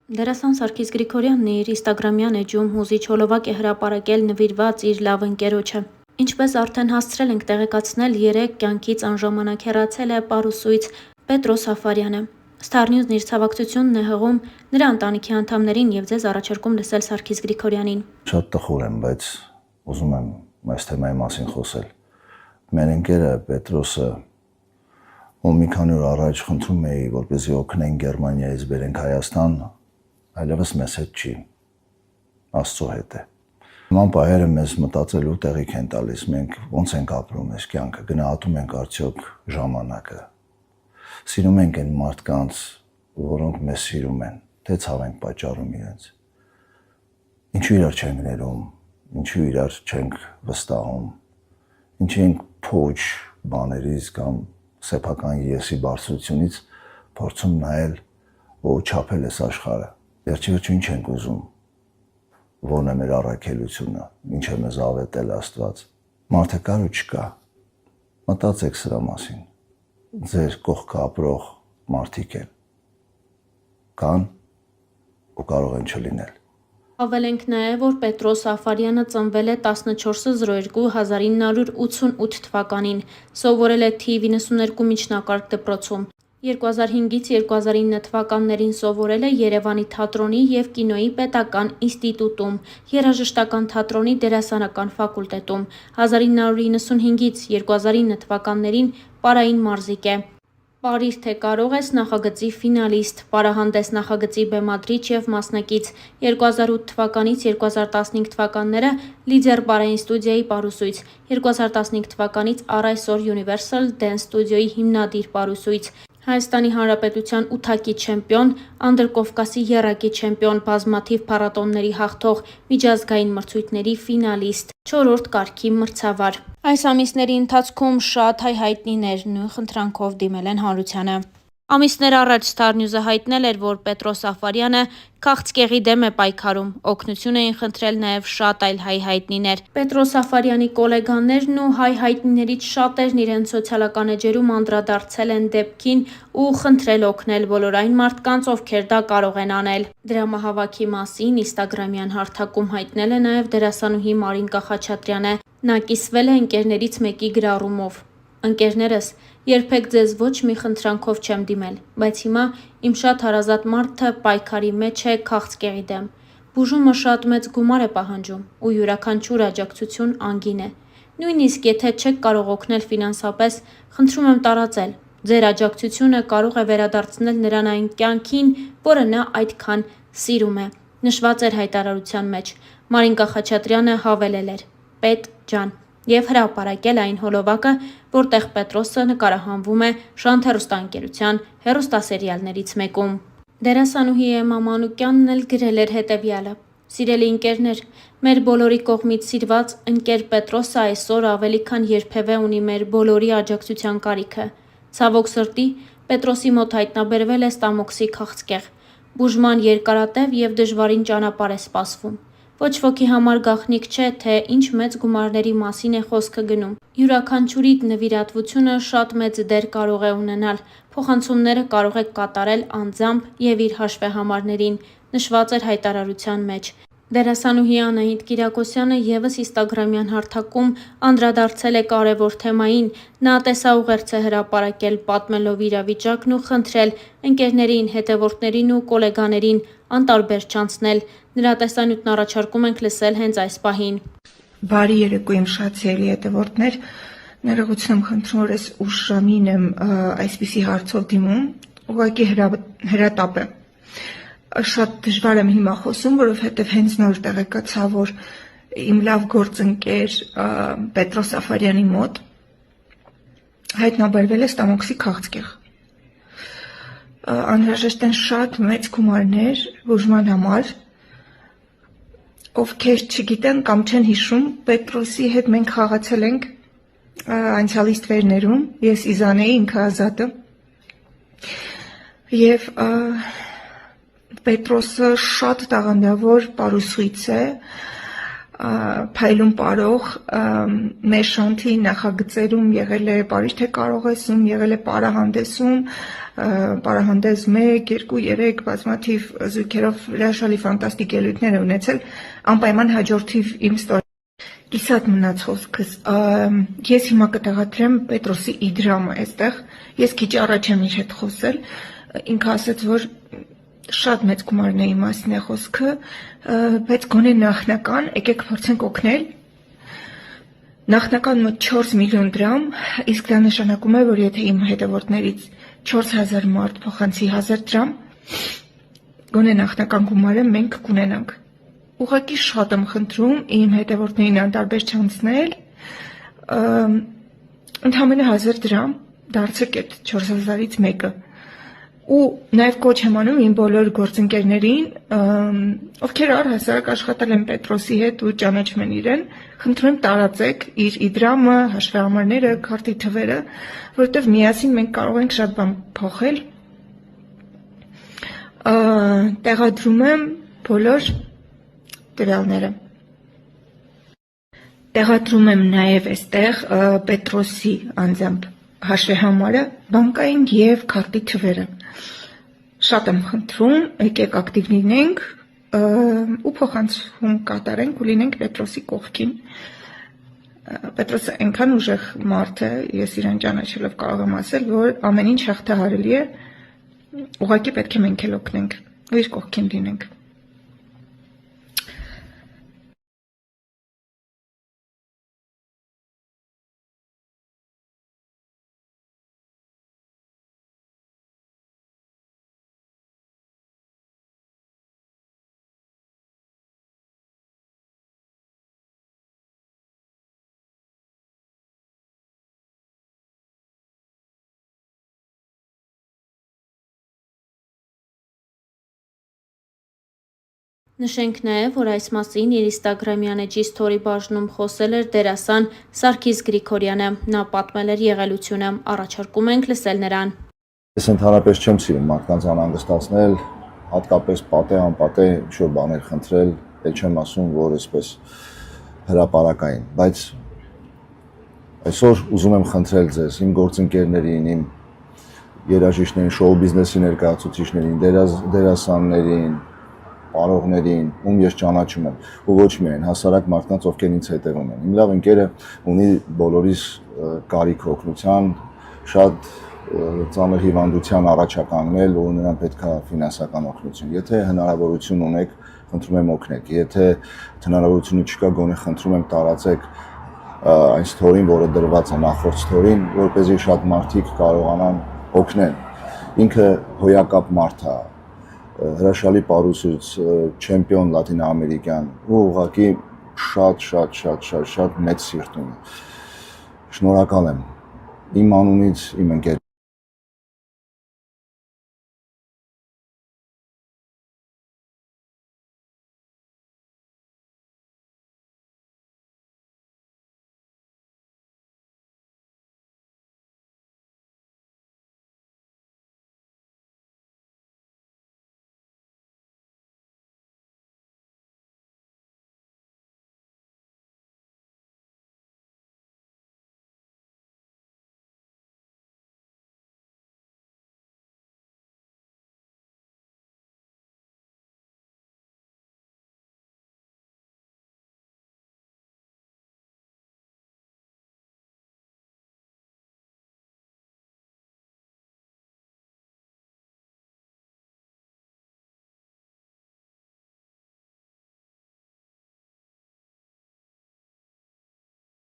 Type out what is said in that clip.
Դերասան Սարգիս Գրիգորյանն իր ինստագրամյան էջում հուզիչ հոլովակ է հրապարակել նվիրված իր լավ ընկերոջը։ Ինչպես արդեն հասցրել ենք տեղեկացնել, 3 կյանքից անժամանակ հեռացել է պարուսույց Պետրոս Սաֆարյանը։ Star News-ն իր ցավակցությունն է հղում նրա ընտանիքի անդամներին եւ ձեզ առաջարկում լսել Սարգիս Գրիգորյանին։ Շատ տխուր եմ, բայց ուզում եմ այս թեմայի մասին խոսել։ Մեր ընկերը Պետրոսը, ում մի քանի օր առաջ խնդրում էի, որպեսզի օգնեն Գերմանիայից բերենք Հայաստան, այլևս մեզ հետ չի, Աստծո հետ է։ Նման պահերը մեզ մտածելու տեղիք են տալիս, մենք ոնց ենք ապրում այս կյանքը, գնահատում ենք արդյոք ժամանակը, սիրում ենք այն մարդկանց, որոնք մեզ սիրում են, թե ցավ ենք պատճառում իրենց, ինչու իրար չենք ներում, ինչու իրար չենք վստահում, ինչի ենք փոչ բաներից կամ սեփական եսի բարձրությունից փորձում նայել ու չափել այս աշխարհը։ Վերջիվերջո ինչ ենք ուզում, որն է մեր առաքելությունը, ինչ է մեզ ավետել Աստված։ Մարդը կար ու չկա, մտածեք սրա մասին, ձեր կողքը ապրող մարդիկ են, կան ու կարող են չլինել։ Հավելենք նաև, որ Պետրոս Սաֆարյանը ծնվել է 14/02/1988 թվականին, սովորել է թիվ 92 միջնակարգ դպրոցում։ 2005-ից 2009 թվականներին սովորել է Երևանի թատրոնի և կինոյի պետական ինստիտուտում, երաժշտական թատրոնի դերասանական ֆակուլտետում, 1995-ից 2009 թվականներին պարային մարզիկ է։ «Պարիր թե կարող ես» նախագծի ֆինալիստ, պարահանդես նախագծի բեմադրիչ և մասնակից, 2008 թվականից 2015 թվականները լիդեր պարային ստուդիայի պարուսույց, 2015 թվականից առ այսօր Universal Dance Studio-ի հիմնադիր պարուսույց, Հայաստանի Հանրապետության ութակի չեմպիոն, Անդրկովկասի եռակի չեմպիոն, բազմաթիվ փառատոների հաղթող, միջազգային մրցույթների ֆինալիստ, 4-րդ կարգի մրցավար։ Այս ամիսների ընթացքում շատ հայ հայտնիներ նույն խնդրանքով դիմել են հանրությանը։ Ամիսներ առաջ Star News-ը հայտնել էր, որ Պետրոս Սաֆարյանը քաղցկեղի դեմ է պայքարում, օգնություն էին խնդրել նաև շատ այլ հայ հայտնիներ։ Պետրոս Սաֆարյանի կոլեգաներն ու հայ հայտնիներից շատերն իրենց սոցիալական էջերում անդրադարձել են դեպքին ու խնդրել օգնել բոլոր այն մարդկանց, ովքեր դա կարող են անել։ Դրամահավաքի մասին ինստագրամյան հարթակում հայտնել է նաև դերասանուհի Մարինկա Խաչատրյանը։ Նա կիսվել է ընկերներից մեկի գրառումով. «Ընկերներս, երբեք ձեզ ոչ մի խնդրանքով չեմ դիմել, բայց հիմա իմ շատ հարազատ մարդը պայքարի մեջ է քաղցկեղի դեմ։ Բուժումը շատ մեծ գումար է պահանջում ու յուրաքանչյուր աջակցություն անգին է։ Նույնիսկ եթե չեք կարող օգնել ֆինանսապես, խնդրում եմ տարածել։ Ձեր աջակցությունը կարող է վերադարձնել նրան այն կյանքին, որը նա այդքան սիրում է», նշված էր հայտարարության մեջ։ Մարինկա Խաչատրյանը հավելել էր. «Պետ ջան» և հրապարակել այն հոլովակը, որտեղ Պետրոսը նկարահանվում է Շանթ հեռուստաընկերության հեռուստասերիալներից մեկում։ Դերասանուհի Էմմա Մանուկյանն էլ գրել էր հետևյալը. «Սիրելի ընկերներ, մեր բոլորի կողմից սիրված ընկեր Պետրոսը այսօր ավելի քան երբևէ ունի մեր բոլորի աջակցության կարիքը։ Ցավոք սրտի, Պետրոսի մոտ հայտնաբերվել է ստամոքսի քաղցկեղ։ Բուժման երկարատև և դժվարին ճանապարհ է սպասվում։ Ոչ ոքի համար գաղտնիք չէ, թե ինչ մեծ գումարների մասին է խոսքը գնում։ Յուրաքանչյուրի նվիրատվությունը շատ մեծ դեր կարող է ունենալ։ Փոխանցումները կարող եք կատարել անձամբ և իր հաշվեհամարներին», նշված էր հայտարարության մեջ։ Դերասանուհի Անահիտ Կիրակոսյանը ևս ինստագրամյան հարթակում անդրադարձել է կարևոր թեմային։ Նա տեսաուղերձ է հրապարակել, պատմելով իրավիճակն ու խնդրել ընկերներին, հետևորդներին ու կոլեգաներին անտարբեր չանցնել։ Նրա տեսանյութն առաջարկում ենք լսել հենց այս պահին։ Բարի երեկո իմ շատ սիրելի հետևորդներ, ներողություն եմ խնդրում, որ ես ուշ ժամին եմ այսպիսի հարցով դիմում, ուղղակի հրատապ է։ Շատ դժվար եմ հիմա խոսում, որովհետև հենց նոր տեղեկացա, որ իմ լավ գործընկեր Պետրոս Սաֆարյանի մոտ հայտնաբերվել է ստամոքսի քաղցկեղ։ Անհրաժեշտ են շատ մեծ գումարներ բուժման համար։ Ովքեր չգիտեն կամ չեն հիշում, Պետրոսի հետ մենք խաղացել ենք անցյալի ստվերներում, ես Իզանեի, ինքը Ազատը։ Եվ Պետրոսը շատ տաղանդավոր պարուսույց է, փայլուն parող մեր շանթի նախագծերում եղել է Պարիժ թե կարող ես-ում, եղել է պարահանդեսում, պարահանդես 1, 2, 3 բազմաթիվ զույգերով հրաշալի ֆանտաստիկ ելույթներ է ունեցել, անպայման հաջորդիվ իմ Կիսատ մնաց խոսքս, ես հիմա կտեղադրեմ Պետրոսի իդրամը այստեղ, ես քիչ առաջ եմ իր հետ խոսել, ինքը ասաց, որ շատ մեծ գումարների մասին է խոսքը, բայց գոնե նախնական, եկեք փորձենք օգնել, նախնական մոտ 4 միլիոն դրամ, իսկ դա նշանակում է, որ եթե իմ հետևորդներից 4000 մարդ փոխանցի 1000 դրամ, գոնե նախնական գումարը մենք կունենանք։ Ուղղակի շատ եմ խնդրում իմ հետևորդներին անտարբեր չանցնել, ընդամենը 1000 դրամ դարձեք այդ 4000-ից մեկը։ Ու նաև կոչ եմ անում իմ բոլոր գործընկերներին, ովքեր առհասարակ աշխատել են Պետրոսի հետ ու ճանաչում են իրեն, խնդրում եմ տարածեք իր իդրամը, հաշվեհամարները, քարտի թվերը, որովհետև միասին մենք կարող ենք շատ բան փոխել։ Տեղադրում եմ բոլոր տվյալները։ Տեղադրում եմ նաև այստեղ Պետրոսի անձամբ հաշվեհամարը, բանկային և քարտի թվերը։ Շատ եմ խնդրում, եկեք ակտիվ լինենք ու փոխանցում կատարենք ու լինենք Պետրոսի կողքին։ Պետրոսը այնքան ուժեղ մարդ է, ես իրեն ճանաչելով կարող եմ ասել, որ ամեն ինչ հաղթահարելի է, ուղղակի պետք է մենք էլ օգնենք ու իր կողքին լինենք։ Նշենք նաև, որ այս մասին իր Instagram-յան էջի սթորի բաժնում խոսել էր դերասան Սարգիս Գրիգորյանը, նա պատմել էր եղելությունը, առաջարկում ենք լսել նրան։ Ես ընդհանրապես չեմ սիրում մարդկանց անհանգստացնել, հատկապես պատե, անպատե ինչ-որ բաներ խնդրել, էլ չեմ ասում, որ այսպես հրապարակային, բայց այսօր ուզում եմ խնդրել ձեզ, իմ գործընկերներին, իմ երաժիշտներին, շոու բիզնեսի ներկայացուցիչներին, դերասաններին, պարողներին, ում ես ճանաչում եմ, ու ոչ միայն հասարակ մարդկանց, ովքեր ինձ հետևում են։ Իմ լավ ընկերը ունի բոլորիս կարիք օգնության, շատ ծանր հիվանդության առաջ է կանգնել ու նրան պետք է ֆինանսական օգնություն։ Եթե հնարավորություն ունեք, խնդրում եմ օգնեք։ Եթե հնարավորությունը չկա, գոնե խնդրում եմ տարածեք այն սթորին, որը դրված է նախորդ սթորին, որպեսզի շատ մարդիկ կարողանան օգնել։ Ինքը հոյակապ մարդ է, հրաշալի պարուսից, չեմպիոն լատինաամերիկյան ու ուղղակի շատ մեծ սիրտ ունի։ Շնորհակալ եմ իմ անունից, իմ ընկեր